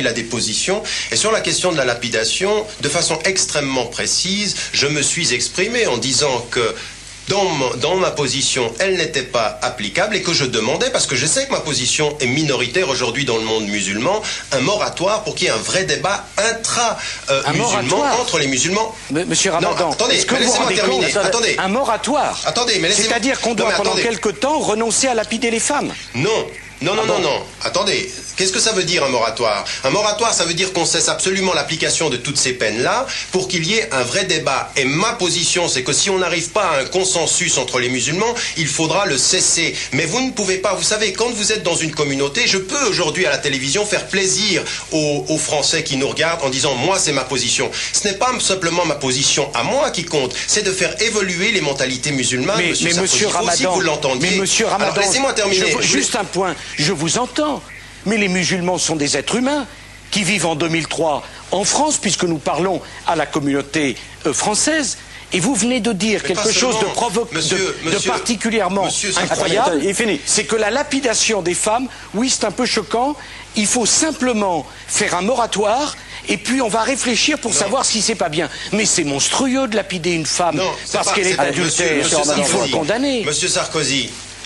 Il a des positions, et sur la question de la lapidation, de façon extrêmement précise, je me suis exprimé en disant que dans ma position, elle n'était pas applicable et que je demandais, parce que je sais que ma position est minoritaire aujourd'hui dans le monde musulman, un moratoire pour qu'il y ait un vrai débat intra-musulman entre les musulmans. Monsieur Ramadan, non, attendez, laissez-moi terminer. Attendez. Un moratoire. Attendez, mais laissez-moi. C'est-à-dire qu'on doit pendant quelque temps renoncer à lapider les femmes. Non. Non. Attendez, qu'est-ce que ça veut dire un moratoire? Un moratoire, ça veut dire qu'on cesse absolument l'application de toutes ces peines-là pour qu'il y ait un vrai débat. Et ma position, c'est que si on n'arrive pas à un consensus entre les musulmans, il faudra le cesser. Mais vous ne pouvez pas, vous savez, quand vous êtes dans une communauté, je peux aujourd'hui à la télévision faire plaisir aux Français qui nous regardent en disant, moi, c'est ma position. Ce n'est pas simplement ma position à moi qui compte, c'est de faire évoluer les mentalités musulmanes. Mais monsieur Ramadan, si vous l'entendiez. Mais monsieur Ramadan, alors laissez-moi terminer. Juste un point. Je vous entends, mais les musulmans sont des êtres humains qui vivent en 2003 en France, puisque nous parlons à la communauté française. Et vous venez de dire quelque chose de particulièrement incroyable. C'est que la lapidation des femmes, oui, c'est un peu choquant. Il faut simplement faire un moratoire. Et puis on va réfléchir pour savoir si c'est pas bien. Mais c'est monstrueux de lapider une femme parce qu'elle est adultère. Il faut le condamner.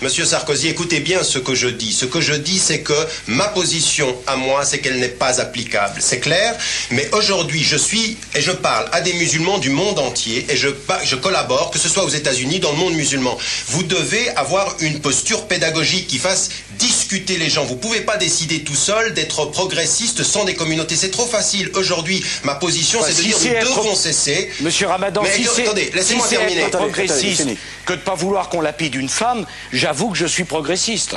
Monsieur Sarkozy, écoutez bien ce que je dis. Ce que je dis, c'est que ma position à moi, c'est qu'elle n'est pas applicable. C'est clair? Mais aujourd'hui, je parle à des musulmans du monde entier et je collabore, que ce soit aux États-Unis, dans le monde musulman. Vous devez avoir une posture pédagogique qui fasse discuter les gens. Vous pouvez pas décider tout seul d'être progressiste sans des communautés. C'est trop facile. Aujourd'hui, ma position, c'est de dire nous devons cesser. Monsieur Ramadan, attendez, laissez-moi terminer. Être progressiste que de pas vouloir qu'on lapide une femme, j'avoue que je suis progressiste.